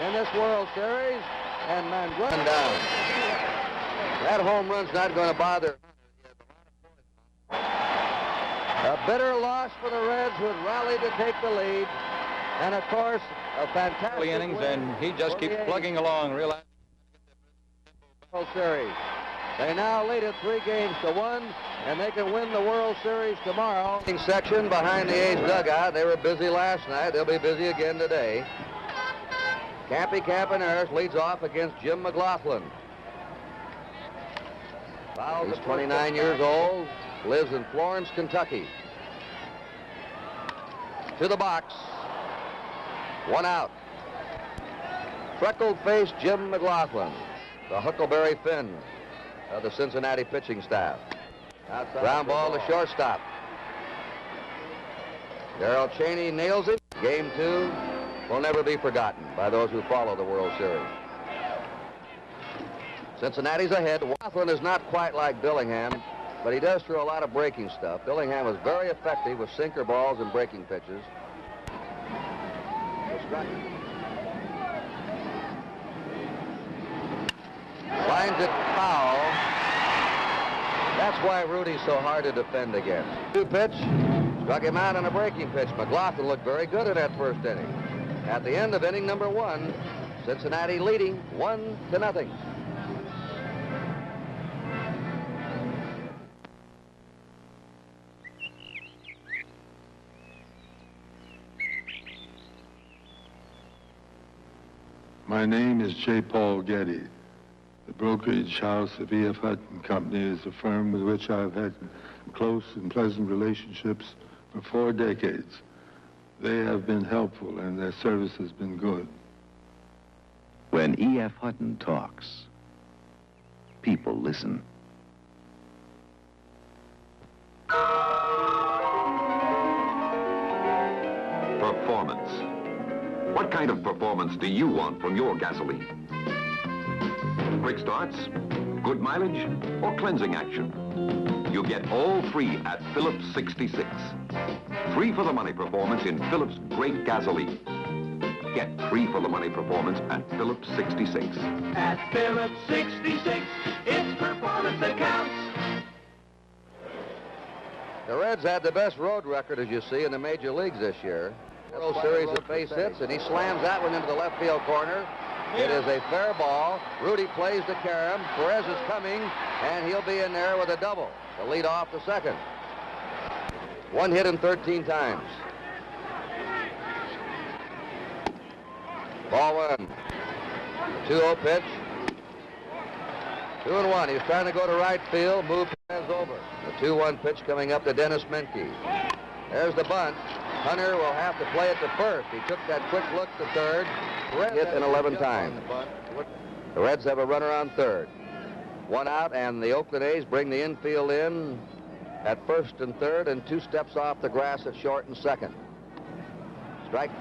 in this World Series, and Mandrell down. That home run's not going to bother. A bitter loss for the Reds, who had rallied to take the lead, and of course, a fantastic innings, and he just keeps plugging along, realizing World Series. They now lead it 3-1, and they can win the World Series tomorrow. Section behind the A's dugout. They were busy last night. They'll be busy again today. Cappy Campaneris leads off against Jim McLaughlin. He's 29 years old, lives in Florence, Kentucky. To the box. One out. Freckled-faced Jim McLaughlin, the Huckleberry Finn of the Cincinnati pitching staff. Ground ball to shortstop. Darrell Cheney nails it. Game 2 will never be forgotten by those who follow the World Series. Cincinnati's ahead. McLaughlin is not quite like Billingham, but he does throw a lot of breaking stuff. Billingham was very effective with sinker balls and breaking pitches. Lines it foul. That's why Rudy's so hard to defend against. 2-pitch, struck him out on a breaking pitch. McLaughlin looked very good in that first inning. At the end of inning number 1, Cincinnati leading 1-0. My name is J. Paul Getty. The brokerage house of E.F. Hutton Company is a firm with which I've had close and pleasant relationships for 4 decades. They have been helpful and their service has been good. When E.F. Hutton talks, people listen. Performance. What kind of performance do you want from your gasoline? Quick starts, good mileage, or cleansing action? You get all 3 at Phillips 66. 3 for the money performance in Phillips Great Gasoline. Get 3 for the money performance at Phillips 66. At Phillips 66, it's performance that counts. The Reds had the best road record, as you see, in the major leagues this year. World Series of base hits, and he slams that one into the left field corner. It is a fair ball. Rudy plays to Karam. Perez is coming, and he'll be in there with a double to lead off the second. 1 hit in 13 times. Ball 1. 2-0 pitch. 2-1. He was trying to go to right field. Move Perez over. The 2-1 pitch coming up to Dennis Menke. There's the bunt. Hunter will have to play it to first. He took that quick look to third. Hit in 11 times. The Reds have a runner on third. 1 out, and the Oakland A's bring the infield in at first and third, and 2 steps off the grass at short and second. Strike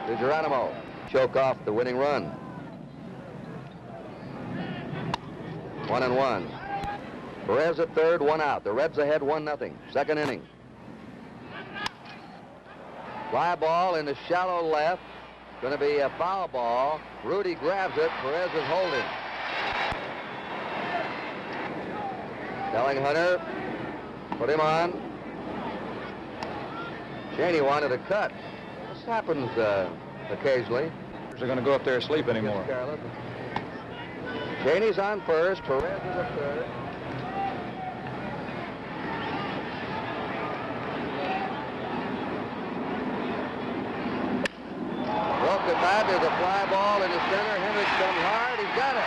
to Geronimo. Choke off the winning run. 1-1. Perez at third, 1 out. The Reds ahead 1-0. Second inning. Fly ball in the shallow left. Going to be a foul ball. Rudy grabs it. Perez is holding. Telling Hunter, put him on. Cheney wanted a cut. This happens occasionally. they're going to go up there asleep anymore. Cheney's on first. Perez is at third. Broken bat. There's a fly ball in the center. Hendricks comes hard. He's got it.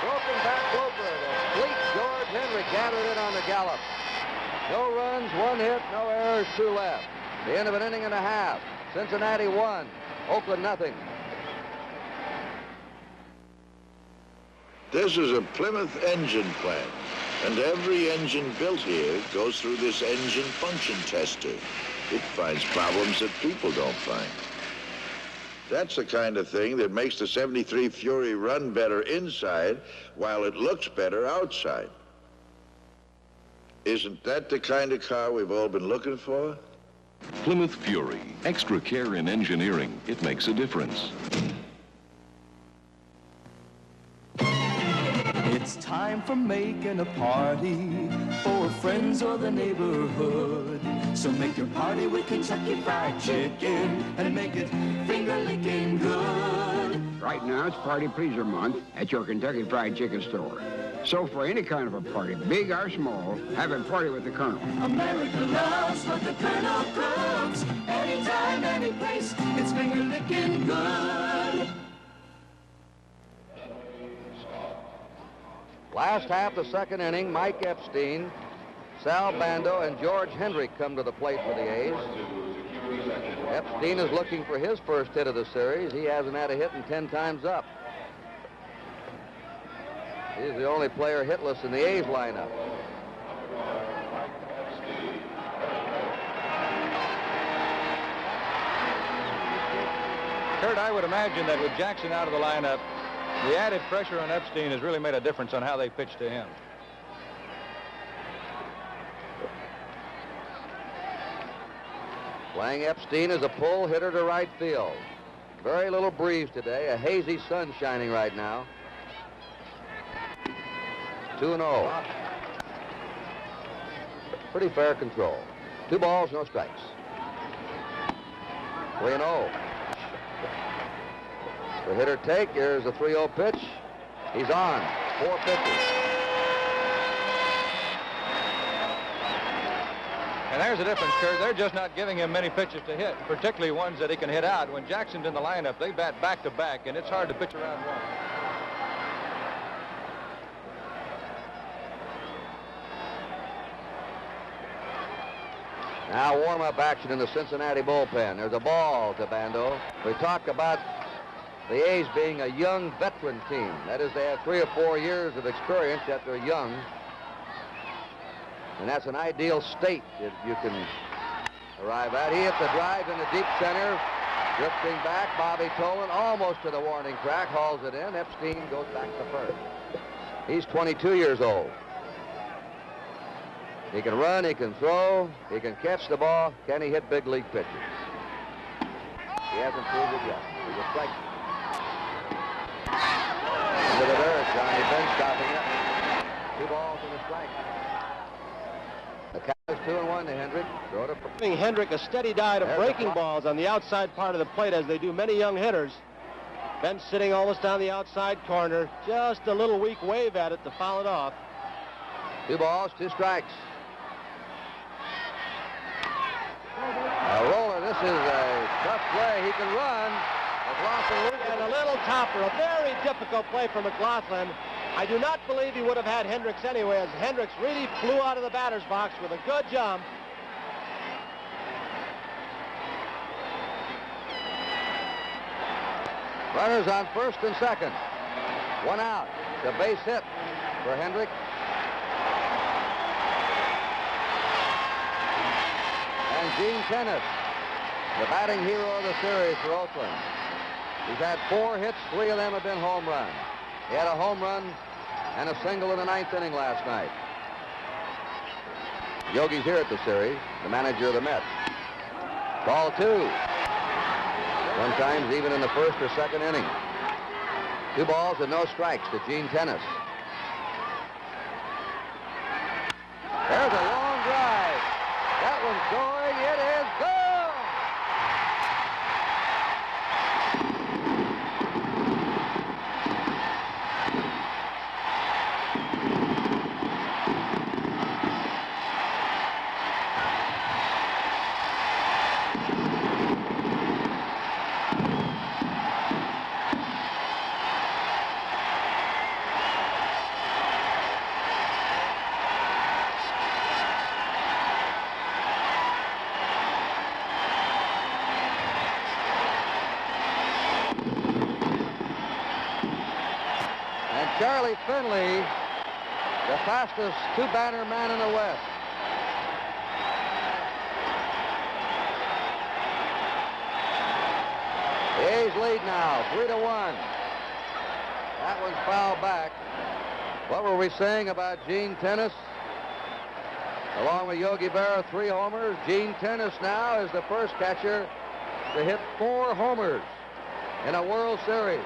Broken bat Floper. The fleet George Hendrick gathered it on the gallop. No runs, 1 hit, no errors, 2 left. The end of an inning and a half. Cincinnati 1, Oakland nothing. This is a Plymouth engine plant, and every engine built here goes through this engine function tester. It finds problems that people don't find. That's the kind of thing that makes the 73 Fury run better inside while it looks better outside. Isn't that the kind of car we've all been looking for? Plymouth Fury. Extra care in engineering. It makes a difference. It's time for making a party for friends or the neighborhood. So make your party with Kentucky Fried Chicken and make it finger-licking good. Right now, it's Party Pleaser Month at your Kentucky Fried Chicken store. So for any kind of a party, big or small, have a party with the Colonel. America loves what the Colonel cooks. Anytime, any place, it's finger-licking good. Last half the second inning, Mike Epstein, Sal Bando, and George Hendrick come to the plate for the A's. Epstein is looking for his first hit of the series. He hasn't had a hit in 10 times up. He's the only player hitless in the A's lineup. Kurt, I would imagine that with Jackson out of the lineup, the added pressure on Epstein has really made a difference on how they pitch to him. Playing Epstein as a pull hitter to right field. Very little breeze today. A hazy sun shining right now. 2-0. Pretty fair control. 2 balls, no strikes. 3-0. The hitter take. Here's a 3-0 pitch. He's on. 4 pitches. And there's the difference, Kurt. They're just not giving him many pitches to hit, particularly ones that he can hit out. When Jackson's in the lineup, they bat back-to-back, and it's hard to pitch around one. Now warm-up action in the Cincinnati bullpen. There's a ball to Bando. We talk about the A's being a young veteran team. That is, they have 3 or 4 years of experience, yet they're young. And that's an ideal state if you can arrive at. He hits the drive in the deep center. Drifting back, Bobby Tolan almost to the warning track, hauls it in. Epstein goes back to first. He's 22 years old. He can run, he can throw, he can catch the ball. Can he hit big league pitches? He hasn't proved it yet. He's a strike. Into the dirt, Johnny Bench stopping it. 2 balls and a strike. The count is 2-1 to Hendrick. Throw to Giving Hendrick a steady diet of breaking balls on the outside part of the plate, as they do many young hitters. Bench sitting almost down the outside corner. Just a little weak wave at it to foul it off. 2 balls, 2 strikes. A roller. This is a tough play. He can run. McLaughlin and a little topper. A very difficult play for McLaughlin. I do not believe he would have had Hendricks anyway, as Hendricks really flew out of the batter's box with a good jump. Runners on first and second. 1 out. The base hit for Hendrick. And Gene Tennis, the batting hero of the series for Oakland. He's had 4 hits, 3 of them have been home runs. He had a home run and a single in the 9th inning last night. Yogi's here at the series, the manager of the Mets. Ball 2. Sometimes even in the first or second inning. 2 balls and no strikes to Gene Tennis. There's a long drive. That one's going. It is gone. Charlie Finley, the fastest 2-banner man in the West. The A's lead now, 3-1. That one's fouled back. What were we saying about Gene Tennis? Along with Yogi Berra, 3 homers. Gene Tennis now is the first catcher to hit 4 homers in a World Series.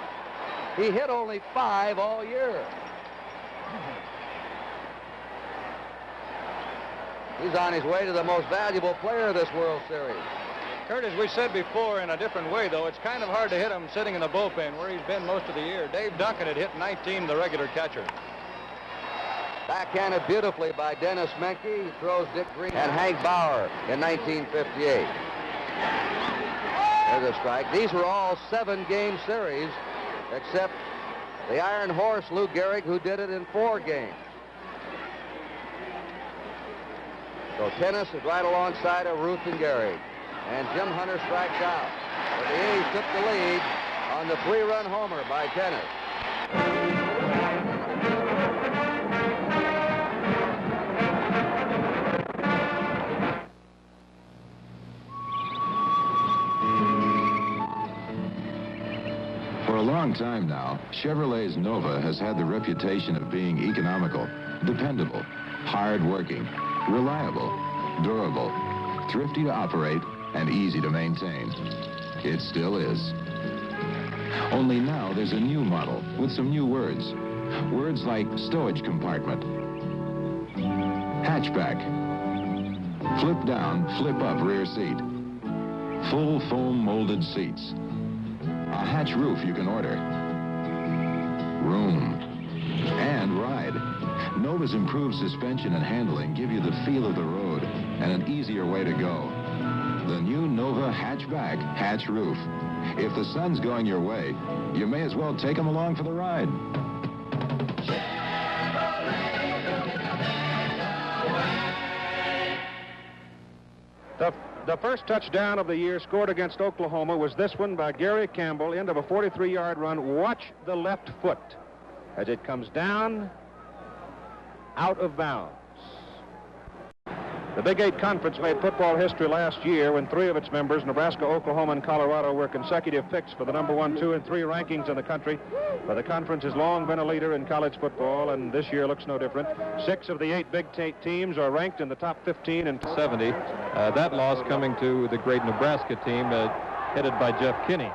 He hit only 5 all year. He's on his way to the most valuable player of this World Series. Kurt, as we said before, in a different way, though, it's kind of hard to hit him sitting in the bullpen where he's been most of the year. Dave Duncan had hit 19, the regular catcher. Backhanded beautifully by Dennis Menke. He throws Dick Green and Hank Bauer in 1958. There's a strike. These were all 7-game series, except the Iron Horse, Lou Gehrig, who did it in 4 games. So tennis is right alongside of Ruth and Gehrig. And Jim Hunter strikes out. But the A's took the lead on the 3-run homer by Tennis. For a long time now, Chevrolet's Nova has had the reputation of being economical, dependable, hard-working, reliable, durable, thrifty to operate, and easy to maintain. It still is. Only now there's a new model with some new words. Words like stowage compartment, hatchback, flip down, flip up rear seat, full foam molded seats, a hatch roof you can order, room, and ride. Nova's improved suspension and handling give you the feel of the road and an easier way to go. The new Nova hatchback, hatch roof. If the sun's going your way, you may as well take them along for the ride. The first touchdown of the year scored against Oklahoma was this one by Gary Campbell into a 43-yard run. Watch the left foot as it comes down out of bounds. The Big 8 Conference made football history last year when 3 of its members, Nebraska, Oklahoma, and Colorado, were consecutive picks for the number 1, 2, and 3 rankings in the country. But the conference has long been a leader in college football, and this year looks no different. 6 of the 8 Big 8 teams are ranked in the top 15 and 70. That loss coming to the great Nebraska team headed by Jeff Kinney.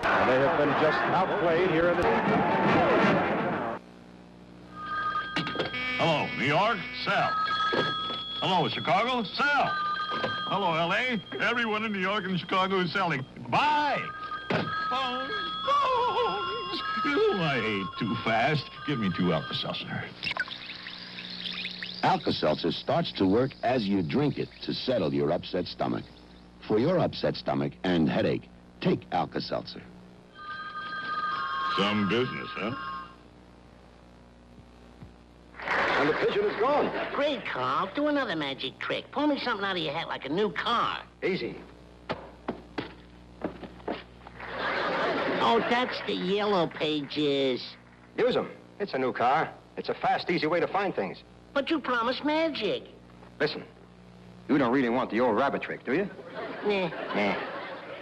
And they have been just outplayed here in the... Hello, New York, sell. Hello, Chicago, sell. Hello, L.A., everyone in New York and Chicago is selling. Buy! Phones, phones! Oh, I ate too fast. Give me 2 Alka-Seltzer. Alka-Seltzer starts to work as you drink it to settle your upset stomach. For your upset stomach and headache, take Alka-Seltzer. Some business, huh? And the pigeon is gone. Great, Carl. Do another magic trick. Pull me something out of your hat like a new car. Easy. Oh, that's the yellow pages. Use them. It's a new car. It's a fast, easy way to find things. But you promised magic. Listen, you don't really want the old rabbit trick, do you? Nah.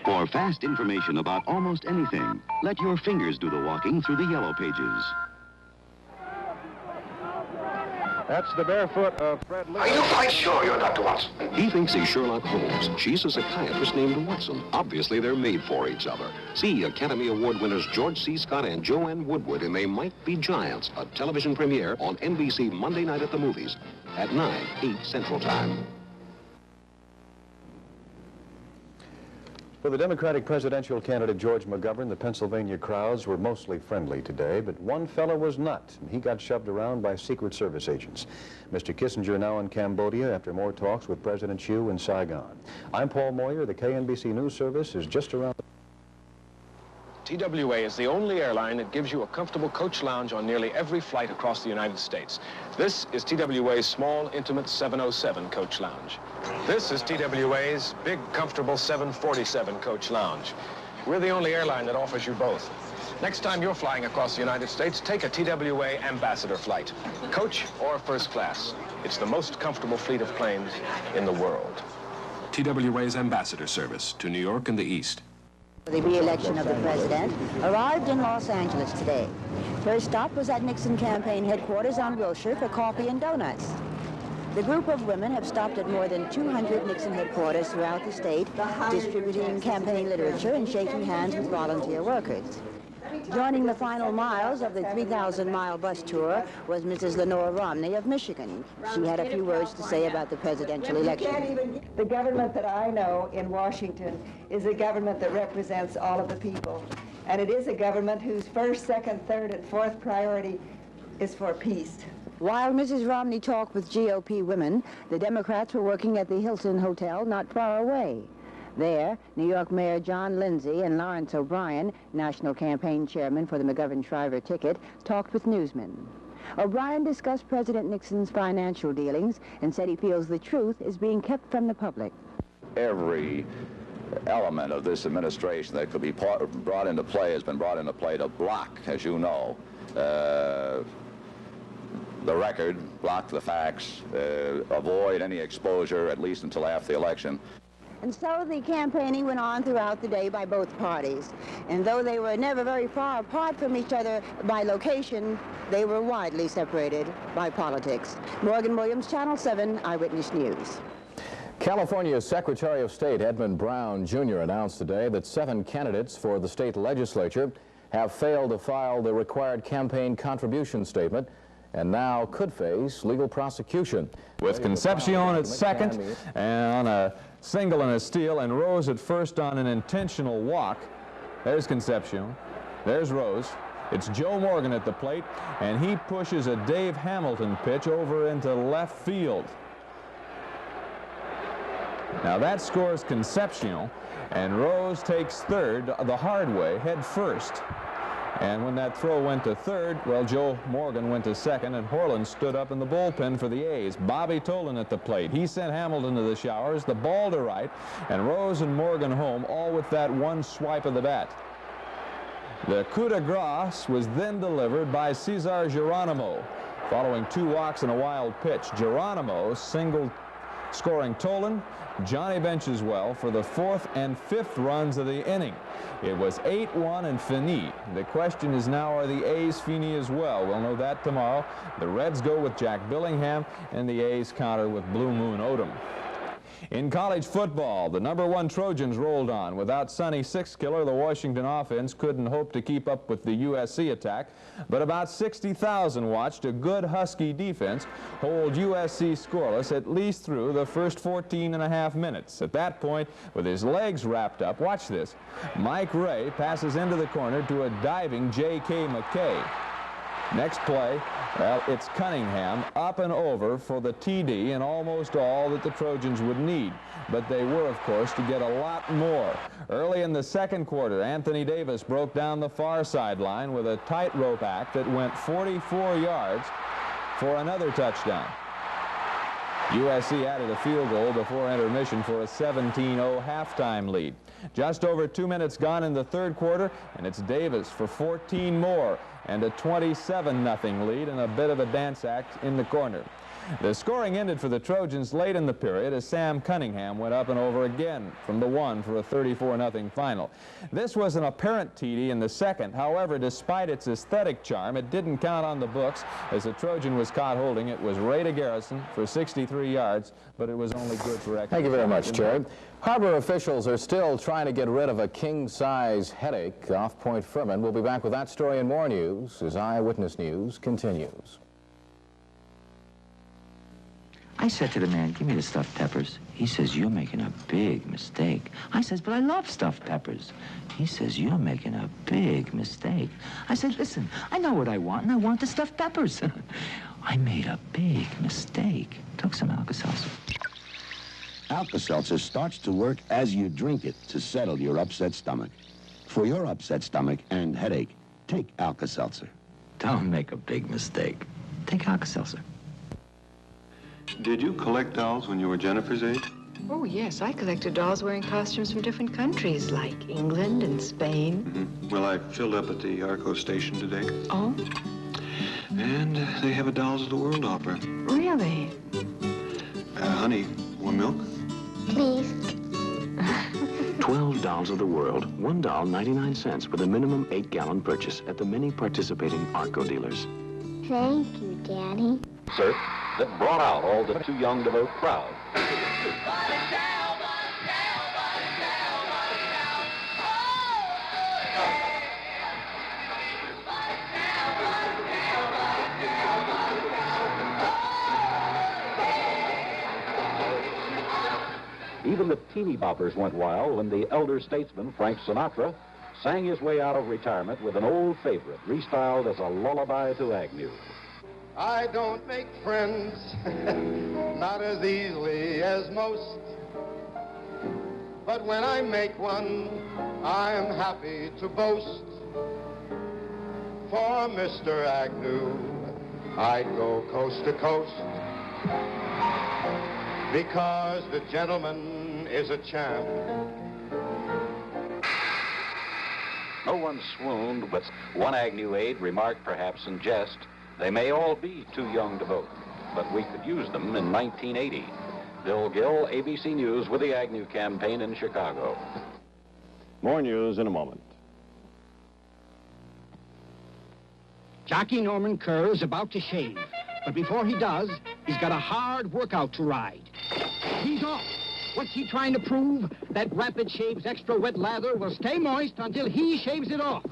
For fast information about almost anything, let your fingers do the walking through the yellow pages. That's the barefoot of Fred Lewis. Are you quite sure you're Dr. Watson? He thinks he's Sherlock Holmes. She's a psychiatrist named Watson. Obviously, they're made for each other. See Academy Award winners George C. Scott and Joanne Woodward in They Might Be Giants, a television premiere on NBC Monday night at the movies at 9, 8 Central Time. For the Democratic presidential candidate George McGovern, the Pennsylvania crowds were mostly friendly today, but one fellow was not, and he got shoved around by Secret Service agents. Mr. Kissinger now in Cambodia after more talks with President Xu in Saigon. I'm Paul Moyer. The KNBC News Service is just around. TWA is the only airline that gives you a comfortable coach lounge on nearly every flight across the United States. This is TWA's small, intimate 707 coach lounge. This is TWA's big, comfortable 747 coach lounge. We're the only airline that offers you both. Next time you're flying across the United States, take a TWA ambassador flight, coach or first class. It's the most comfortable fleet of planes in the world. TWA's ambassador service to New York and the East. The re-election of the president arrived in Los Angeles today. First stop was at Nixon campaign headquarters on Wilshire for coffee and donuts. The group of women have stopped at more than 200 Nixon headquarters throughout the state, distributing campaign literature and shaking hands with volunteer workers. Joining the final miles of the 3,000-mile bus tour was Mrs. Lenore Romney of Michigan. She had a few words to say about the presidential election. The government that I know in Washington is a government that represents all of the people. And it is a government whose first, second, third, and fourth priority is for peace. While Mrs. Romney talked with GOP women, the Democrats were working at the Hilton Hotel not far away. There, New York Mayor John Lindsay and Lawrence O'Brien, national campaign chairman for the McGovern-Shriver ticket, talked with newsmen. O'Brien discussed President Nixon's financial dealings and said he feels the truth is being kept from the public. Every element of this administration that could be brought into play has been brought into play to block, as you know, the record, block the facts, avoid any exposure, at least until after the election. And so the campaigning went on throughout the day by both parties. And though they were never very far apart from each other by location, they were widely separated by politics. Morgan Williams, Channel 7 Eyewitness News. California's Secretary of State Edmund Brown Jr. announced today that 7 candidates for the state legislature have failed to file the required campaign contribution statement and now could face legal prosecution. With Concepcion at second and on a single and a steal, and Rose at first on an intentional walk. There's Concepcion. There's Rose. It's Joe Morgan at the plate, and he pushes a Dave Hamilton pitch over into left field. Now that scores Concepcion, and Rose takes third the hard way, head first. And when that throw went to third, well, Joe Morgan went to second, and Horland stood up in the bullpen for the A's. Bobby Tolan at the plate. He sent Hamilton to the showers, the ball to right, and Rose and Morgan home, all with that one swipe of the bat. The coup de grace was then delivered by Cesar Geronimo. Following 2 walks and a wild pitch, Geronimo singled, scoring Tolan. Johnny benches well for the 4th and 5th runs of the inning. It was 8-1 and fini. The question is now, are the A's fini as well? We'll know that tomorrow. The Reds go with Jack Billingham, and the A's counter with Blue Moon Odom. In college football, the #1 Trojans rolled on. Without Sonny Sixkiller, the Washington offense couldn't hope to keep up with the USC attack, but about 60,000 watched a good Husky defense hold USC scoreless at least through the first 14.5 minutes. At that point, with his legs wrapped up, watch this, Mike Ray passes into the corner to a diving J.K. McKay. Next play, well, it's Cunningham up and over for the TD and almost all that the Trojans would need. But they were, of course, to get a lot more. Early in the second quarter, Anthony Davis broke down the far sideline with a tightrope act that went 44 yards for another touchdown. USC added a field goal before intermission for a 17-0 halftime lead. Just over 2 minutes gone in the third quarter, and it's Davis for 14 more and a 27-0 lead and a bit of a dance act in the corner. The scoring ended for the Trojans late in the period as Sam Cunningham went up and over again from the 1 for a 34-0 final. This was an apparent TD in the second. However, despite its aesthetic charm, it didn't count on the books as the Trojan was caught holding. It was Ray to Garrison for 63 yards, but it was only good for extra. Thank you very much, Terry. Harbor officials are still trying to get rid of a king-size headache off Point Furman. We'll be back with that story and more news as Eyewitness News continues. I said to the man, give me the stuffed peppers. He says, you're making a big mistake. I says, but I love stuffed peppers. He says, you're making a big mistake. I said, listen, I know what I want, and I want the stuffed peppers. I made a big mistake. Took some Alka-Seltzer. Alka-Seltzer starts to work as you drink it to settle your upset stomach. For your upset stomach and headache, take Alka-Seltzer. Don't make a big mistake. Take Alka-Seltzer. Did you collect dolls when you were Jennifer's age? Oh, yes. I collected dolls wearing costumes from different countries, like England and Spain. Mm-hmm. Well, I filled up at the Arco station today. Oh? And they have a Dolls of the World opera. Really? Honey, want milk? Please. 12 Dolls of the World, $1, 99 cents with a minimum 8-gallon purchase at the many participating Arco dealers. Thank you, Daddy. Search that brought out all the too young to vote crowd. Even the teeny boppers went wild when the elder statesman, Frank Sinatra, sang his way out of retirement with an old favorite, restyled as a lullaby to Agnew. I don't make friends, not as easily as most. But when I make one, I am happy to boast. For Mr. Agnew, I'd go coast to coast. Because the gentleman is a champ. No one swooned, but one Agnew aide remarked, perhaps in jest, they may all be too young to vote, but we could use them in 1980. Bill Gill, ABC News, with the Agnew campaign in Chicago. More news in a moment. Jockey Norman Kerr is about to shave, but before he does, he's got a hard workout to ride. He's off. What's he trying to prove? That Rapid Shave's extra wet lather will stay moist until he shaves it off.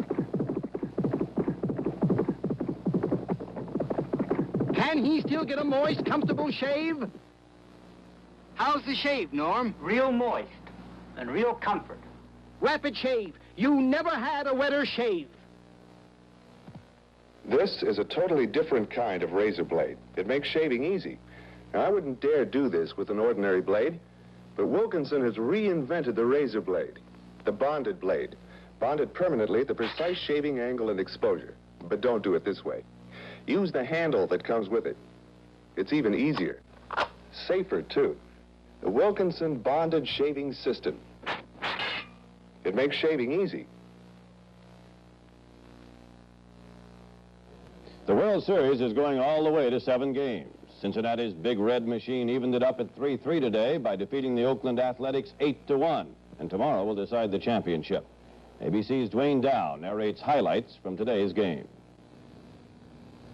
Can he still get a moist, comfortable shave? How's the shave, Norm? Real moist and real comfort. Rapid Shave. You never had a wetter shave. This is a totally different kind of razor blade. It makes shaving easy. Now, I wouldn't dare do this with an ordinary blade, but Wilkinson has reinvented the razor blade, the bonded blade, bonded permanently at the precise shaving angle and exposure. But don't do it this way. Use the handle that comes with it. It's even easier. Safer, too. The Wilkinson Bonded Shaving System. It makes shaving easy. The World Series is going all the way to 7 games. Cincinnati's Big Red Machine evened it up at 3-3 today by defeating the Oakland Athletics 8-1. And tomorrow will decide the championship. ABC's Dwayne Dow narrates highlights from today's game.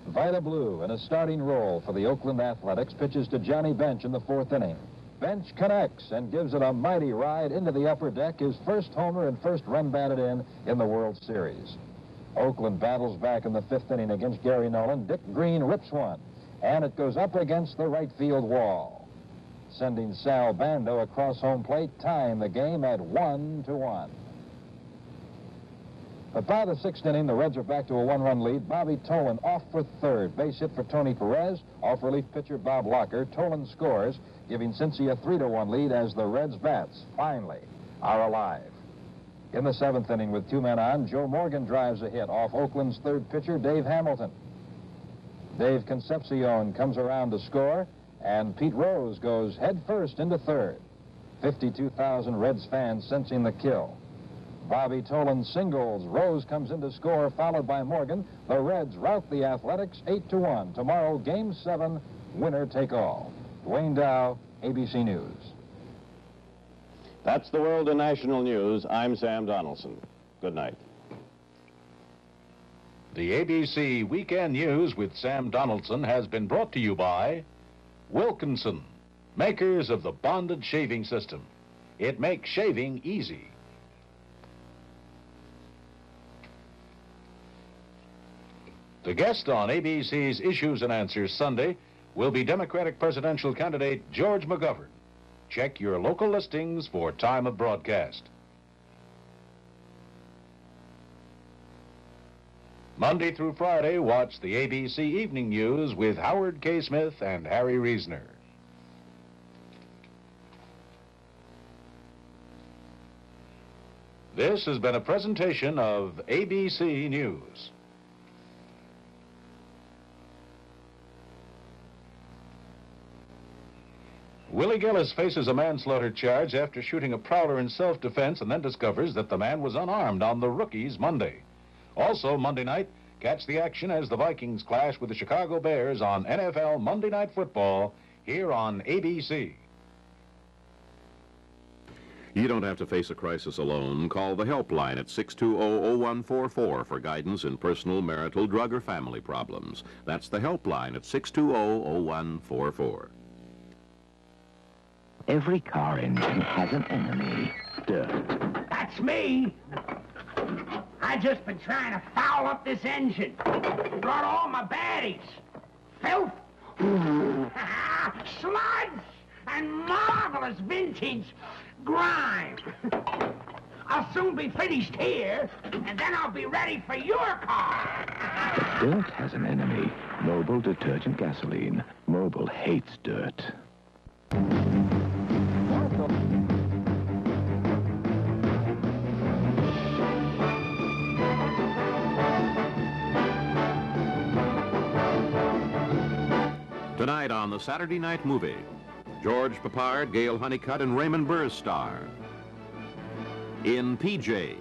Vida Blue, in a starting role for the Oakland Athletics, pitches to Johnny Bench in the 4th inning. Bench connects and gives it a mighty ride into the upper deck, his first homer and first run batted in the World Series. Oakland battles back in the 5th inning against Gary Nolan. Dick Green rips one, and it goes up against the right field wall, sending Sal Bando across home plate, tying the game at 1-1. But by the 6th inning, the Reds are back to a 1-run lead. Bobby Tolan off for third. Base hit for Tony Perez. Off relief pitcher Bob Locker. Tolan scores, giving Cincy a 3-1 lead as the Reds' bats finally are alive. In the 7th inning with 2 men on, Joe Morgan drives a hit off Oakland's third pitcher, Dave Hamilton. Dave Concepcion comes around to score, and Pete Rose goes head first into third. 52,000 Reds fans sensing the kill. Bobby Tolan singles. Rose comes in to score, followed by Morgan. The Reds rout the Athletics 8-1. Tomorrow, Game 7, winner take all. Dwayne Dow, ABC News. That's the world in national news. I'm Sam Donaldson. Good night. The ABC Weekend News with Sam Donaldson has been brought to you by Wilkinson, makers of the bonded shaving system. It makes shaving easy. The guest on ABC's Issues and Answers Sunday will be Democratic presidential candidate George McGovern. Check your local listings for time of broadcast. Monday through Friday, watch the ABC Evening News with Howard K. Smith and Harry Reasoner. This has been a presentation of ABC News. Willie Gillis faces a manslaughter charge after shooting a prowler in self-defense and then discovers that the man was unarmed on the Rookies Monday. Also, Monday night, catch the action as the Vikings clash with the Chicago Bears on NFL Monday Night Football here on ABC. You don't have to face a crisis alone. Call the helpline at 620-0144 for guidance in personal, marital, drug, or family problems. That's the helpline at 620-0144. Every car engine has an enemy. That's me. I just been trying to foul up this engine. Brought all my baddies. Filth, sludge, and marvelous vintage grime. I'll soon be finished here, and then I'll be ready for your car. Dirt has an enemy. Mobil detergent gasoline. Mobil hates dirt. Tonight on the Saturday Night Movie, George Papard, Gail Honeycutt, and Raymond Burr star in PJ.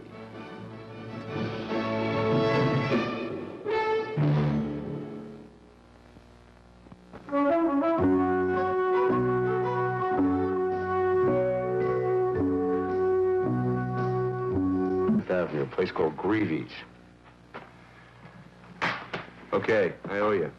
Avenue, a place called Greavy's. Okay, I owe you.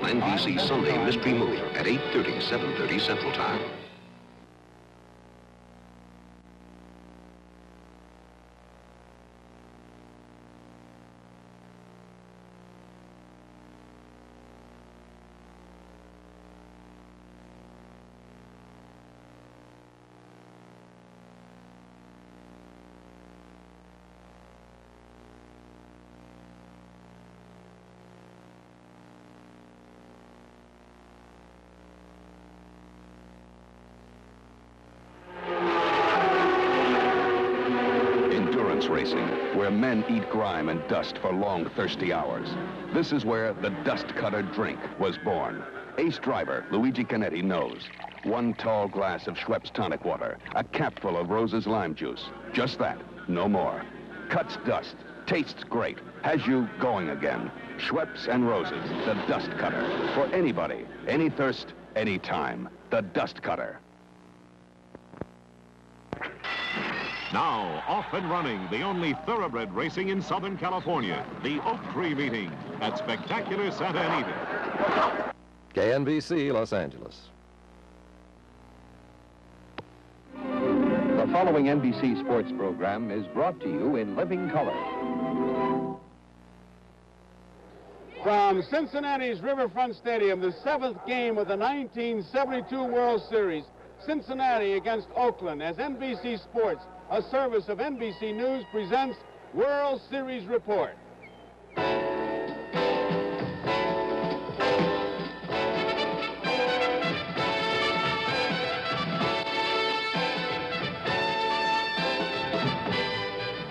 NBC Sunday Mystery Movie at 8:30, 7:30 Central Time. Racing, where men eat grime and dust for long, thirsty hours. This is where the Dust Cutter drink was born. Ace driver Luigi Canetti knows. One tall glass of Schweppes tonic water, a capful of Rose's lime juice. Just that, no more. Cuts dust, tastes great, has you going again. Schweppes and Roses, the Dust Cutter. For anybody, any thirst, any time. The Dust Cutter. Now, off and running, the only thoroughbred racing in Southern California, the Oak Tree Meeting at spectacular Santa Anita. KNBC, Los Angeles. The following NBC sports program is brought to you in living color. From Cincinnati's Riverfront Stadium, the 7th game of the 1972 World Series, Cincinnati against Oakland, as NBC Sports, a service of NBC News, presents World Series Report.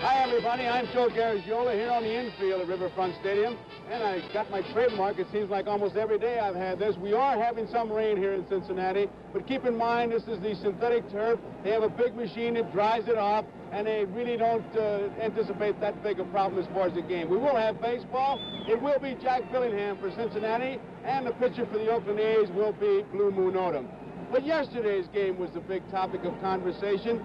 Hi, everybody. I'm Joe Garagiola here on the infield at Riverfront Stadium. And I got my trademark. It seems like almost every day I've had this. We are having some rain here in Cincinnati, but keep in mind this is the synthetic turf. They have a big machine that dries it off, and they really don't anticipate that big a problem as far as the game. We will have baseball. It will be Jack Billingham for Cincinnati, and the pitcher for the Oakland A's will be Blue Moon Odom. But yesterday's game was the big topic of conversation,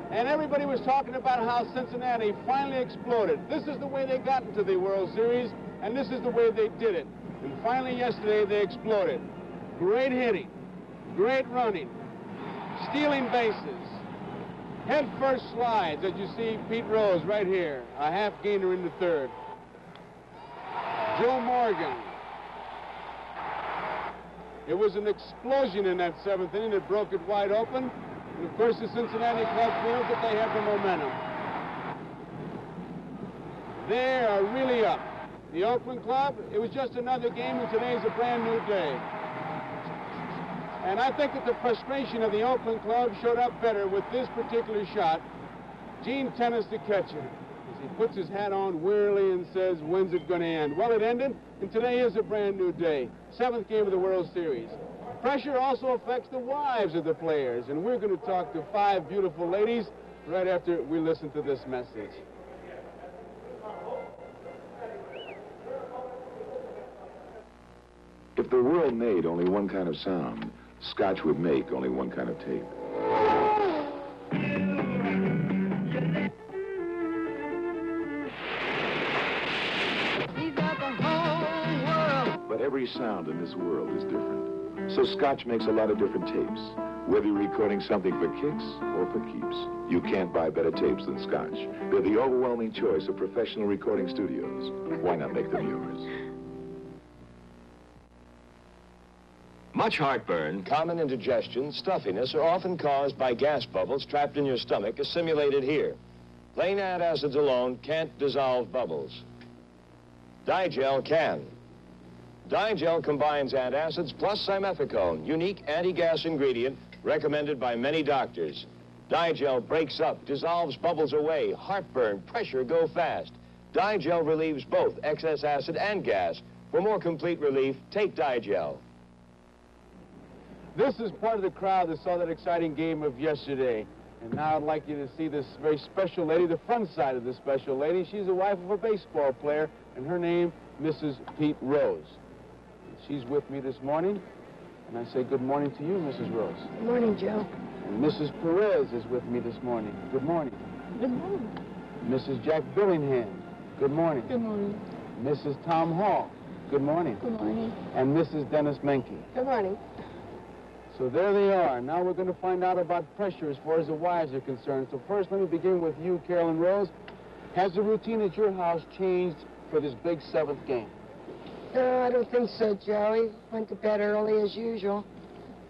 and everybody was talking about how Cincinnati finally exploded. This is the way they got into the World Series, and this is the way they did it. And finally yesterday they exploded. Great hitting, great running, stealing bases, Head first slides, as you see Pete Rose right here, a half gainer in the third. Joe Morgan. It was an explosion in that seventh inning that broke it wide open. And of course, the Cincinnati club feels that they have the momentum. They are really up. The Oakland club, it was just another game, and today's a brand new day. And I think that the frustration of the Oakland club showed up better with this particular shot. Gene Tennis, the catcher, as he puts his hat on wearily and says, when's it going to end? Well, it ended, and today is a brand new day. 7th game of the World Series. Pressure also affects the wives of the players, and we're going to talk to 5 beautiful ladies right after we listen to this message. If the world made only one kind of sound, Scotch would make only one kind of tape. But every sound in this world is different. So Scotch makes a lot of different tapes. Whether you're recording something for kicks or for keeps, you can't buy better tapes than Scotch. They're the overwhelming choice of professional recording studios. Why not make them yours? Much heartburn, common indigestion, stuffiness are often caused by gas bubbles trapped in your stomach as simulated here. Plain antacids alone can't dissolve bubbles. Digel can. Digel combines antacids plus simethicone, unique anti-gas ingredient recommended by many doctors. Digel breaks up, dissolves bubbles away, heartburn, pressure go fast. Digel relieves both excess acid and gas. For more complete relief, take Digel. This is part of the crowd that saw that exciting game of yesterday. And now I'd like you to see this very special lady, the front side of the special lady. She's the wife of a baseball player, and her name, Mrs. Pete Rose. And she's with me this morning, and I say good morning to you, Mrs. Rose. Good morning, Joe. And Mrs. Perez is with me this morning. Good morning. Good morning. Mrs. Jack Billingham. Good morning. Good morning. Mrs. Tom Hall. Good morning. Good morning. And Mrs. Dennis Menke. Good morning. So there they are. Now we're going to find out about pressure as far as the wives are concerned. So first, let me begin with you, Carolyn Rose. Has the routine at your house changed for this big 7th game? No, I don't think so, Joe. He went to bed early as usual.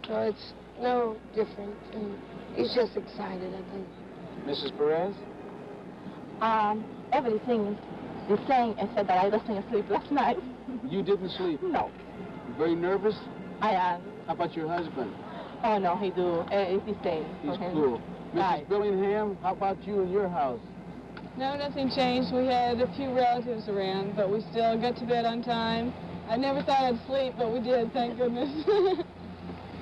So it's no different. And he's just excited, I think. Mrs. Perez? Everything is the same except that I wasn't asleep last night. You didn't sleep? No. You very nervous? I am. How about your husband? Oh, no, he do. It's the same. He's cool. Mrs. Billingham, how about you in your house? No, nothing changed. We had a few relatives around, but we still got to bed on time. I never thought I'd sleep, but we did, thank goodness.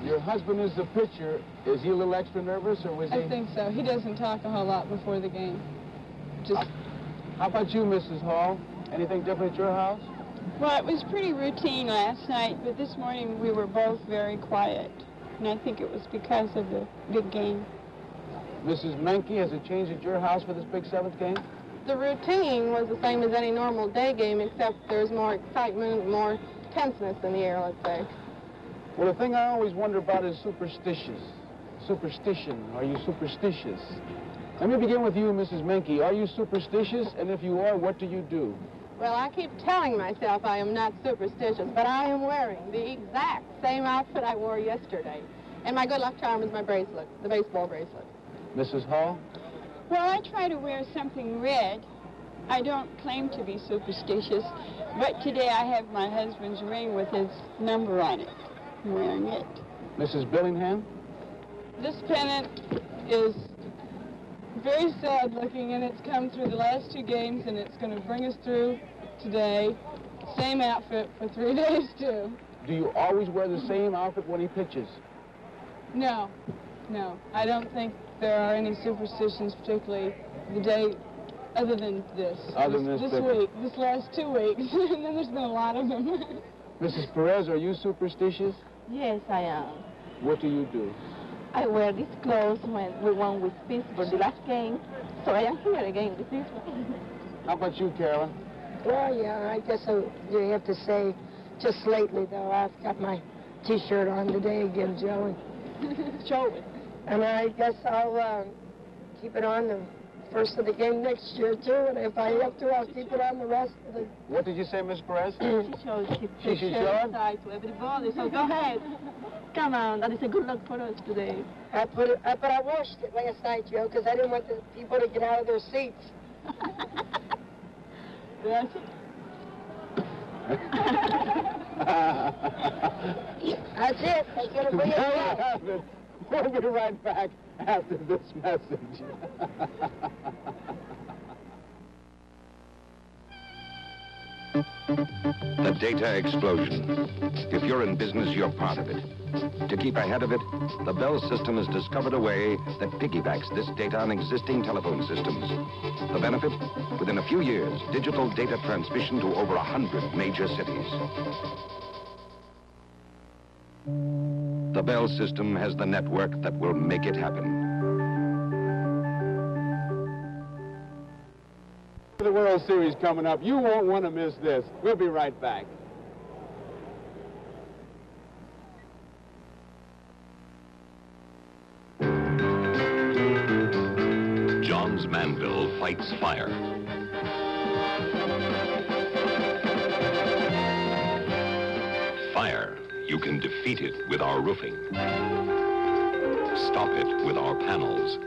Your husband is the pitcher. Is he a little extra nervous, or was he? I think so. He doesn't talk a whole lot before the game. Just. How about you, Mrs. Hall? Anything different at your house? Well, it was pretty routine last night, but this morning we were both very quiet. And I think it was because of the big game. Mrs. Menke, has it changed at your house for this big 7th game? The routine was the same as any normal day game, except there's more excitement, more tenseness in the air, let's say. Well, the thing I always wonder about is superstition. Are you superstitious? Let me begin with you, Mrs. Menke. Are you superstitious? And if you are, what do you do? Well, I keep telling myself I am not superstitious, but I am wearing the exact same outfit I wore yesterday. And my good luck charm is my bracelet, the baseball bracelet. Mrs. Hall? Well, I try to wear something red. I don't claim to be superstitious, but today I have my husband's ring with his number on it. I'm wearing it. Mrs. Billingham? This pennant is very sad looking, and it's come through the last 2 games, and it's going to bring us through today. Same outfit for 3 days, too. Do you always wear the same outfit when he pitches? No. I don't think there are any superstitions, particularly the day, other than this. Other than this week, this last 2 weeks, and then there's been a lot of them. Mrs. Perez, are you superstitious? Yes, I am. What do you do? I wear these clothes when we won with Pittsburgh the last game, so I am here again with this one. How about you, Carolyn? Well, yeah, I guess you have to say, just lately, though, I've got my T-shirt on today again, Joey. Show it. And I guess I'll keep it on the first of the game next year, too, and if I have to, I'll keep it on the rest of the... What did you say, Miss Perez? She shows She should show it? side to everybody, so go ahead. Come on, that is a good luck for us today. But I washed it last night, Joe, because I didn't want the people to get out of their seats. Yes. That's it. That's going to bring it back. We'll be right back after this message. The data explosion. If you're in business, you're part of it. To keep ahead of it, the Bell system has discovered a way that piggybacks this data on existing telephone systems. The benefit? Within a few years, digital data transmission to over 100 major cities. The Bell system has the network that will make it happen. The World Series coming up. You won't want to miss this. We'll be right back. Johns Manville fights fire. Fire, you can defeat it with our roofing. Stop it with our panels.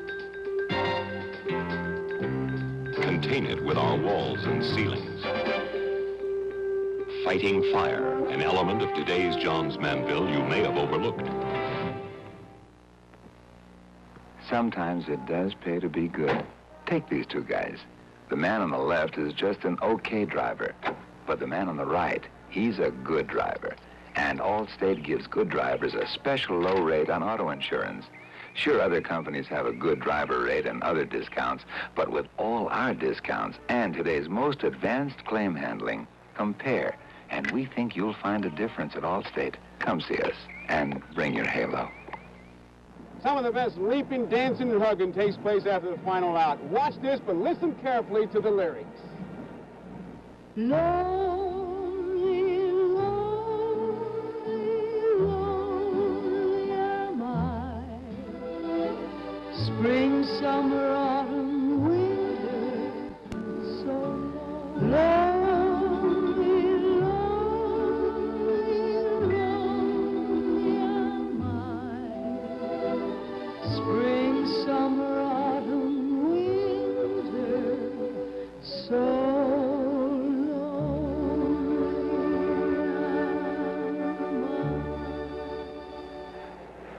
Contain it with our walls and ceilings. Fighting fire, an element of today's Johns Manville you may have overlooked. Sometimes it does pay to be good. Take these two guys. The man on the left is just an okay driver, but the man on the right, he's a good driver. And Allstate gives good drivers a special low rate on auto insurance. Sure, other companies have a good driver rate and other discounts, but with all our discounts and today's most advanced claim handling, compare. And we think you'll find a difference at Allstate. Come see us and bring your halo. Some of the best leaping, dancing, and hugging takes place after the final out. Watch this, but listen carefully to the lyrics. Lonely, lonely, lonely am I. Spring, summer, autumn, winter, so long.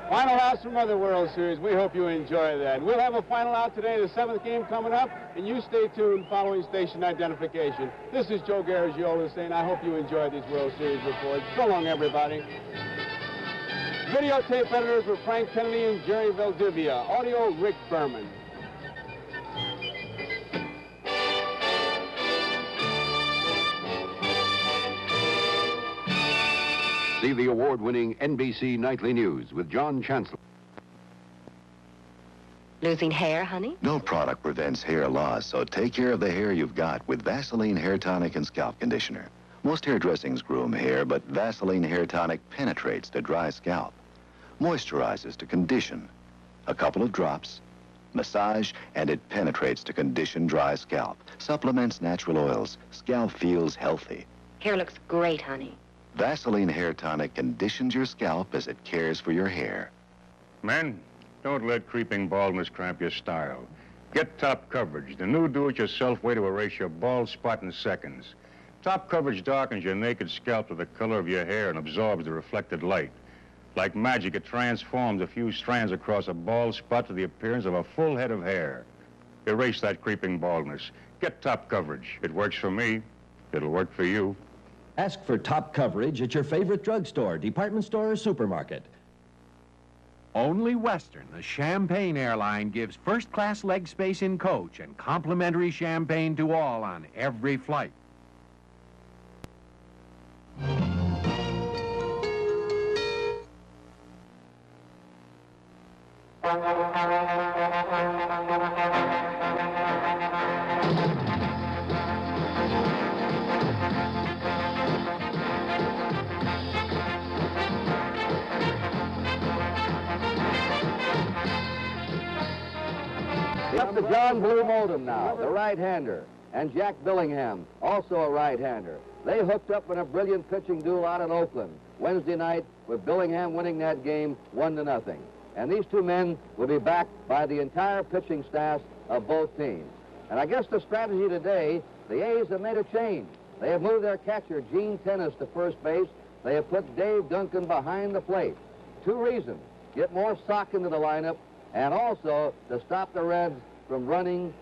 Final outs from other World Series. We hope you enjoy that. We'll have a final out today, the 7th game coming up, and you stay tuned following station identification. This is Joe Garagiola saying I hope you enjoy these World Series reports. So long, everybody. Videotape editors were Frank Kennedy and Jerry Valdivia. Audio, Rick Berman. See the award-winning NBC Nightly News with John Chancellor. Losing hair, honey? No product prevents hair loss, so take care of the hair you've got with Vaseline Hair Tonic and Scalp Conditioner. Most hair dressings groom hair, but Vaseline Hair Tonic penetrates to dry scalp, moisturizes to condition. A couple of drops, massage, and it penetrates to condition dry scalp. Supplements natural oils. Scalp feels healthy. Hair looks great, honey. Vaseline Hair Tonic conditions your scalp as it cares for your hair. Men, don't let creeping baldness cramp your style. Get Top Coverage, the new do-it-yourself way to erase your bald spot in seconds. Top Coverage darkens your naked scalp to the color of your hair and absorbs the reflected light. Like magic, it transforms a few strands across a bald spot to the appearance of a full head of hair. Erase that creeping baldness. Get Top Coverage. It works for me. It'll work for you. Ask for Top Coverage at your favorite drugstore, department store, or supermarket. Only Western, the Champagne airline, gives first-class leg space in coach and complimentary champagne to all on every flight. to John Bloom Oldham now, the right-hander, and Jack Billingham, also a right-hander. They hooked up in a brilliant pitching duel out in Oakland Wednesday night, with Billingham winning that game 1-0. And these two men will be backed by the entire pitching staff of both teams. And I guess the strategy today, the A's have made a change. They have moved their catcher, Gene Tennis, to first base. They have put Dave Duncan behind the plate. Two reasons: get more stock into the lineup, and also to stop the Reds from running,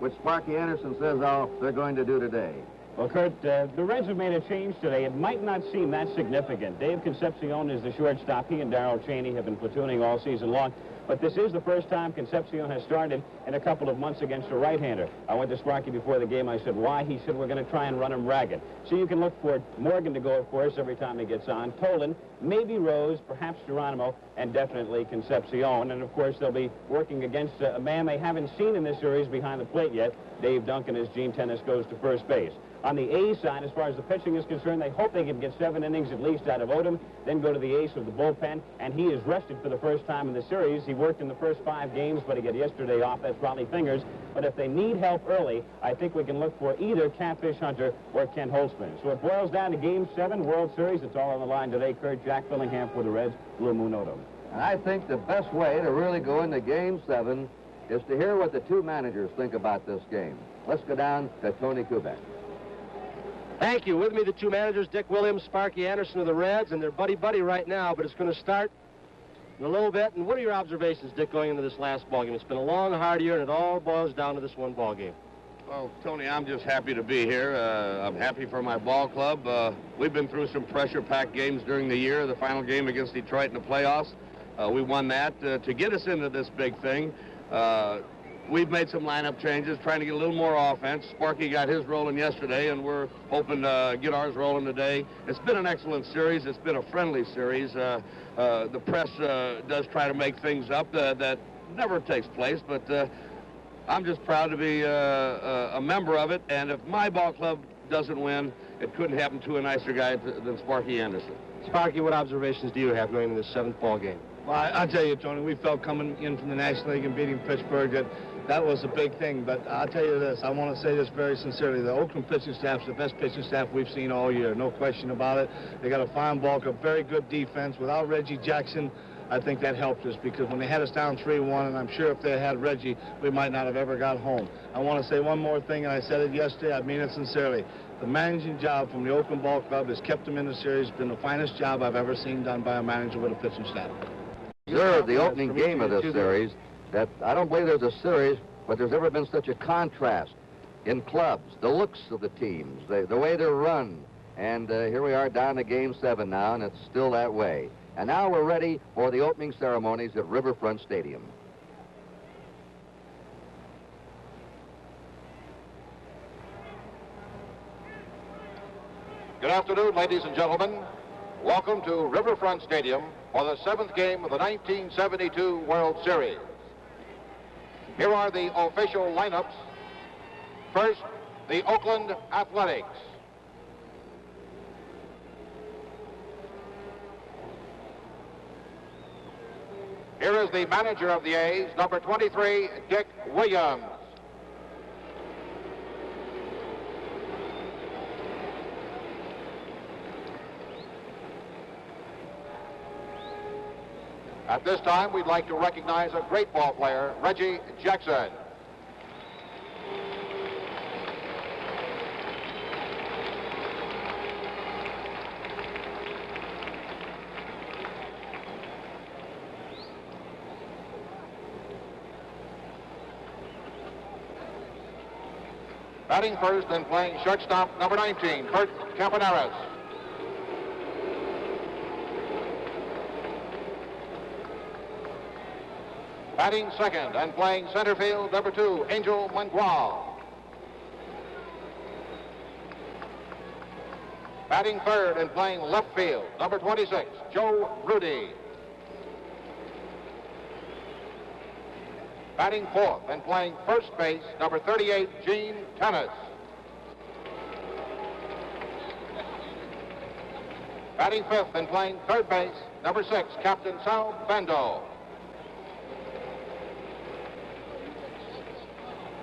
which Sparky Anderson says, oh, they're going to do today. Well, Kurt, the Reds have made a change today. It might not seem that significant. Dave Concepcion is the shortstop. He and Darrell Cheney have been platooning all season long. But this is the first time Concepcion has started in a couple of months against a right-hander. I went to Sparky before the game. I said, why? He said, we're going to try and run him ragged. So you can look for Morgan to go, of course, every time he gets on. Tolan, maybe Rose, perhaps Geronimo, and definitely Concepcion. And, of course, they'll be working against a man they haven't seen in this series behind the plate yet, Dave Duncan, as Gene Tennis goes to first base. On the A's side, as far as the pitching is concerned, they hope they can get 7 innings at least out of Odom, then go to the ace of the bullpen, and he is rested for the first time in the series. He worked in the first 5 games, but he got yesterday off. That's Raleigh Fingers. But if they need help early, I think we can look for either Catfish Hunter or Ken Holtzman. So it boils down to Game 7, World Series. It's all on the line today. Kurt, Jack Billingham for the Reds, Blue Moon Odom. And I think the best way to really go into Game 7 is to hear what the two managers think about this game. Let's go down to Tony Kubek. Thank you. With me, the two managers, Dick Williams, Sparky Anderson of the Reds, and they're buddy-buddy right now, but it's going to start in a little bit. And what are your observations, Dick, going into this last ball game? It's been a long, hard year, and it all boils down to this one ball game. Well, Tony, I'm just happy to be here. I'm happy for my ball club. We've been through some pressure-packed games during the year. The final game against Detroit in the playoffs, we won that to get us into this big thing. We've made some lineup changes, trying to get a little more offense. Sparky got his rolling yesterday, and we're hoping to get ours rolling today. It's been an excellent series. It's been a friendly series. The press does try to make things up that never takes place, but I'm just proud to be a member of it, and if my ball club doesn't win, it couldn't happen to a nicer guy than Sparky Anderson. Sparky, what observations do you have going into this 7th ball game? Well, I'll tell you, Tony, we felt coming in from the National League and beating Pittsburgh that was a big thing. But I'll tell you this, I want to say this very sincerely. The Oakland pitching staff is the best pitching staff we've seen all year. No question about it. They got a fine ball club, very good defense. Without Reggie Jackson, I think that helped us, because when they had us down 3-1, and I'm sure if they had Reggie, we might not have ever got home. I want to say one more thing, and I said it yesterday. I mean it sincerely. The managing job from the Oakland Ball Club has kept them in the series. It's been the finest job I've ever seen done by a manager with a pitching staff. Observe the opening game of this series, that I don't believe there's a series, but there's ever been such a contrast in clubs, the looks of the teams, the way they're run. And here we are down to Game 7 now, and it's still that way. And now we're ready for the opening ceremonies at Riverfront Stadium. Good afternoon, ladies and gentlemen. Welcome to Riverfront Stadium for the 7th game of the 1972 World Series. Here are the official lineups. First, the Oakland Athletics. Here is the manager of the A's, number 23, Dick Williams. At this time, we'd like to recognize a great ball player, Reggie Jackson. Batting first and playing shortstop, number 19, Kurt Campaneris. Batting second and playing center field, number 2, Angel Mangual. Batting third and playing left field, number 26, Joe Rudy. Batting fourth and playing first base, number 38, Gene Tennis. Batting fifth and playing third base, number 6, Captain Sal Bando.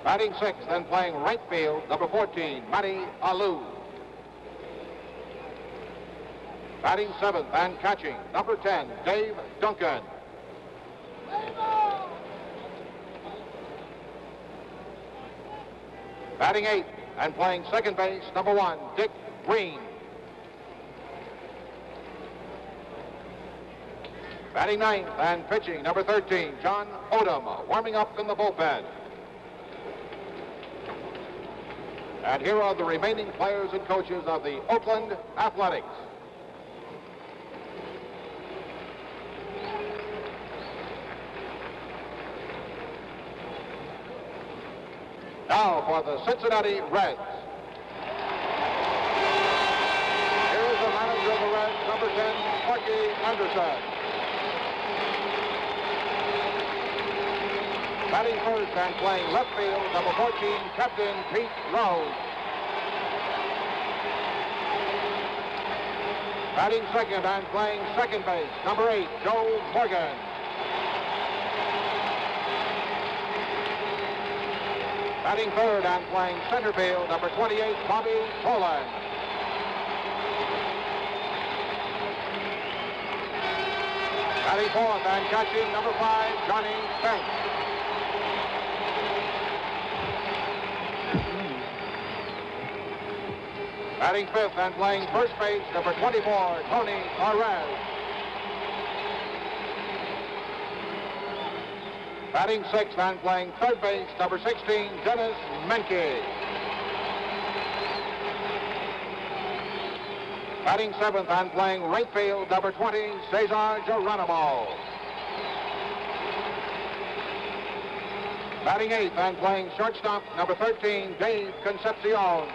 Batting sixth and playing right field, number 14, Matty Alou. Batting seventh and catching, number 10, Dave Duncan. Batting eighth and playing second base, number 1, Dick Green. Batting ninth and pitching, number 13, John Odom, warming up in the bullpen. And here are the remaining players and coaches of the Oakland Athletics. Now for the Cincinnati Reds. Here is the manager of the Reds, number 10, Sparky Anderson. Batting first and playing left field, number 14, Captain Pete Rose. Batting second and playing second base, number 8, Joe Morgan. Batting third and playing center field, number 28, Bobby Tolan. Batting fourth and catching, number 5, Johnny Banks. Batting fifth and playing first base, number 24, Tony Arez. Batting sixth and playing third base, number 16, Dennis Menke. Batting seventh and playing right field, number 20, Cesar Geronimo. Batting eighth and playing shortstop, number 13, Dave Concepcion.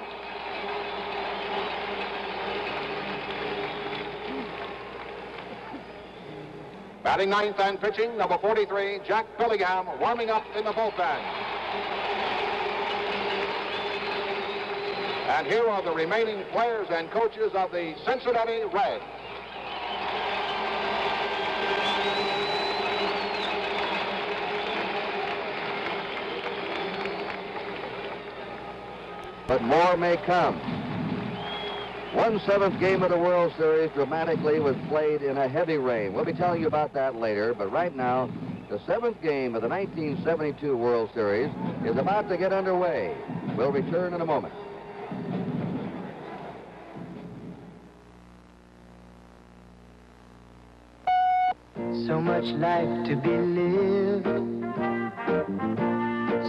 Batting ninth and pitching, number 43, Jack Billingham, warming up in the bullpen. And here are the remaining players and coaches of the Cincinnati Reds. But more may come. 1/7 game of the World Series dramatically was played in a heavy rain. We'll be telling you about that later, but right now, the 7th game of the 1972 World Series is about to get underway. We'll return in a moment. So much life to be lived,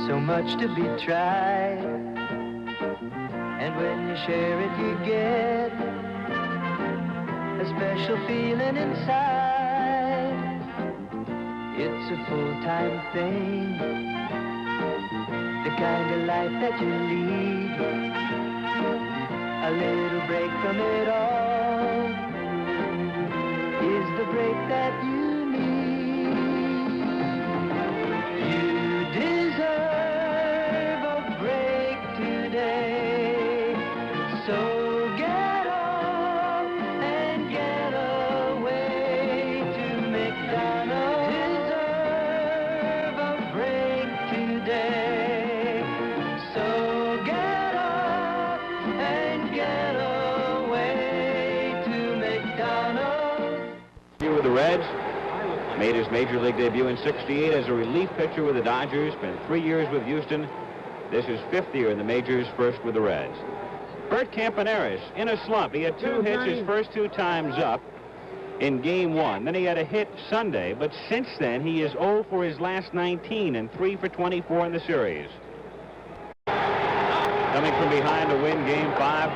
so much to be tried. And when you share it, you get a special feeling inside. It's a full-time thing, the kind of life that you lead. A little break from it all is the break that you need. You deserve a break today. So get up and get away to McDonald's. Deserve a break today. So get up and get away to McDonald's. Here with the Reds, made his major league debut in '68 as a relief pitcher with the Dodgers, spent 3 years with Houston. This is 5th year in the majors, first with the Reds. Bert Campaneris in a slump. He had 2 hits his first 2 times up in game 1. Then he had a hit Sunday, but since then he is 0 for his last 19 and 3 for 24 in the series. Coming from behind to win game 5,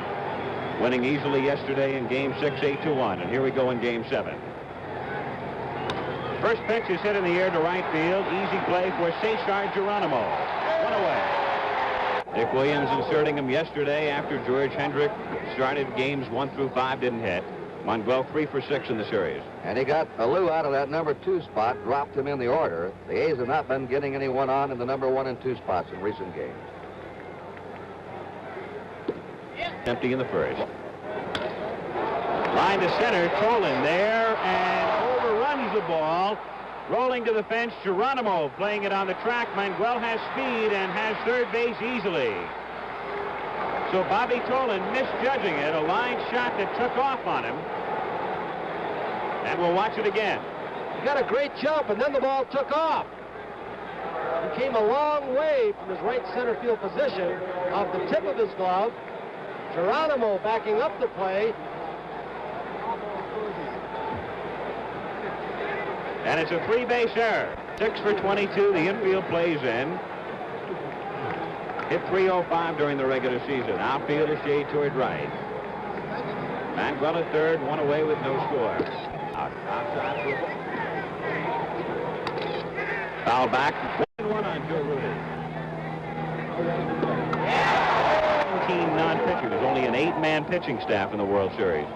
winning easily yesterday in game 6, 8-1. And here we go in game 7. First pitch is hit in the air to right field. Easy play for Cesar Geronimo. 1 away. Dick Williams inserting him yesterday after George Hendrick started games 1 through 5, didn't hit. Manuel 3 for 6 in the series. And he got Alou out of that number 2 spot, dropped him in the order. The A's have not been getting anyone on in the number 1 and 2 spots in recent games. Empty in the first. Line to center, Tolan there, and overruns the ball. Rolling to the fence, Geronimo playing it on the track. Manuel has speed and has third base easily. So Bobby Tolan misjudging it, a line shot that took off on him. And we'll watch it again. He got a great jump, and then the ball took off. He came a long way from his right center field position off the tip of his glove. Geronimo backing up the play. And it's a three-base error. 6 for 22, the infield plays in. Hit .305 during the regular season. Outfielder shade toward right. Manuel at third, one away with no score. Outside. Foul back. 1-1 on Joe Rudy. 17 non-pitchers. There's only an 8-man pitching staff in the World Series.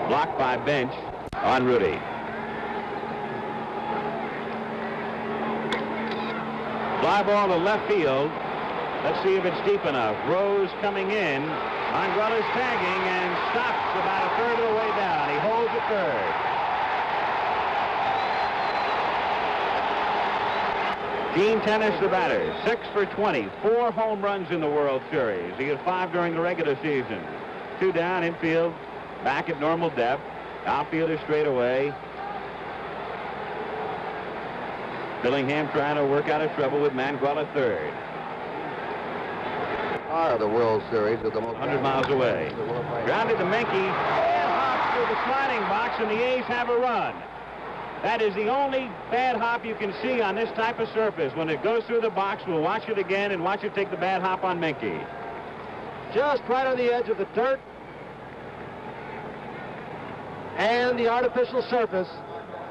Blocked by Bench on Rudy. Fly ball to left field. Let's see if it's deep enough. Rose coming in. Manuel is tagging and stops about a third of the way down. He holds at third. Gene Tennis, the batter. 6 for 20. 4 home runs in the World Series. He had 5 during the regular season. 2 down, infield, back at normal depth. Outfielder straight away. Billingham trying to work out of trouble with Manuel at third. The World Series at the most 100 miles away. Grounded to Menke. And hops through the sliding box, and the A's have a run. That is the only bad hop you can see on this type of surface. When it goes through the box, we'll watch it again and watch it take the bad hop on Menke. Just right on the edge of the dirt and the artificial surface,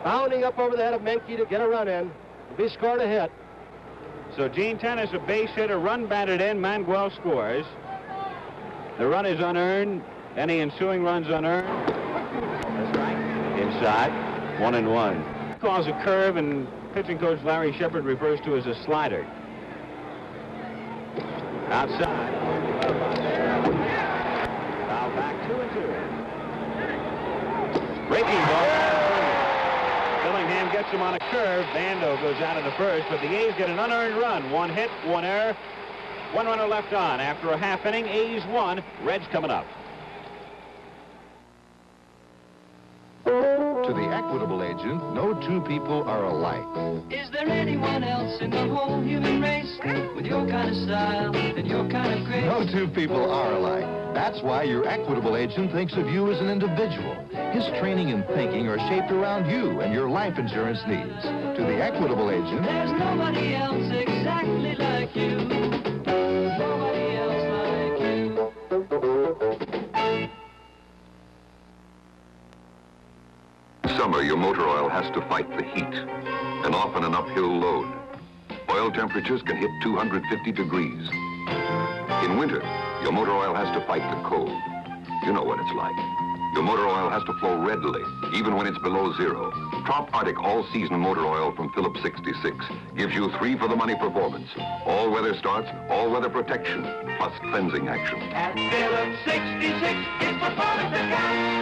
bounding up over the head of Menke to get a run in. He scored a hit. So Gene Tennis, a base hit, a run batted in. Manuel scores. The run is unearned. Any ensuing runs unearned. That's right. Inside. 1-1. Calls a curve, and pitching coach Larry Shepard refers to as a slider. Outside. Foul back, 2-2. Breaking ball. Billingham gets him on a curve. Bando goes out of the first, but the A's get an unearned run. 1 hit, 1 error. 1 runner left on. After a half inning, A's 1. Reds coming up. To the Equitable agent, no 2 people are alike. Is there anyone else in the whole human race with your kind of style and your kind of grace? No 2 people are alike. That's why your Equitable agent thinks of you as an individual. His training and thinking are shaped around you and your life insurance needs. To the Equitable agent, there's nobody else exactly like you. Nobody else like you. Summer, your motor oil has to fight the heat, and often an uphill load. Oil temperatures can hit 250 degrees. In winter, your motor oil has to fight the cold. You know what it's like. Your motor oil has to flow readily, even when it's below 0. Top Arctic all-season motor oil from Phillips 66 gives you 3-for-the-money performance. All-weather starts, all-weather protection, plus cleansing action. At Phillips 66, it's performance that counts.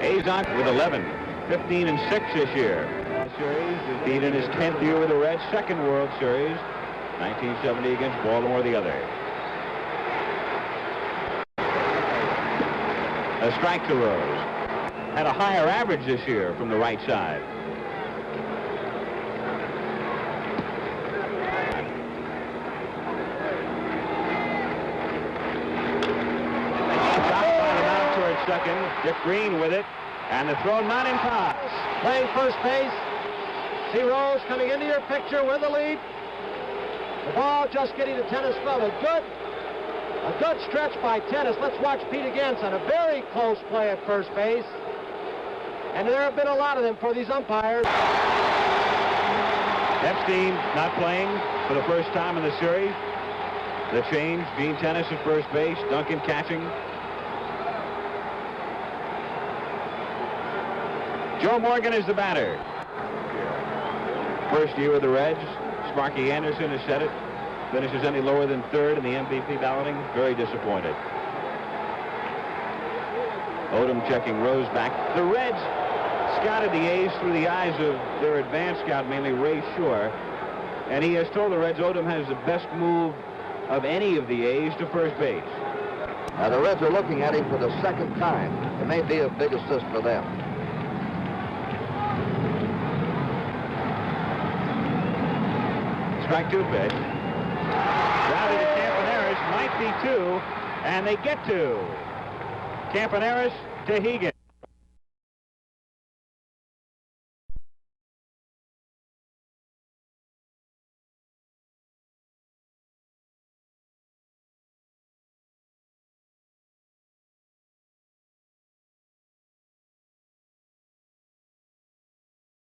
A's on with 11, 15-6 this year. The series is beat in his 10th year with the Reds, 2nd World Series, 1970 against Baltimore, the other. A strike to Rose. Had a higher average this year from the right side. Second, Dick Green with it, and the throw not in time. Playing first base. See Rose coming into your picture with the lead. The ball just getting to Tennis' glove. A good stretch by Tennis. Let's watch Pete against on a very close play at first base. And there have been a lot of them for these umpires. Epstein not playing for the first time in the series. The change, Gene Tennis at first base, Duncan catching. Joe Morgan is the batter. First year with the Reds. Sparky Anderson has said it. Finishes any lower than third in the MVP balloting. Very disappointed. Odom checking Rose back. The Reds scouted the A's through the eyes of their advanced scout, mainly Ray Shore, and he has told the Reds Odom has the best move of any of the A's to first base. Now the Reds are looking at him for the second time. It may be a big assist for them. Strike 2 pitch. Grounded to Campaneris, might be 2, and they get 2. Campaneris to Hegan.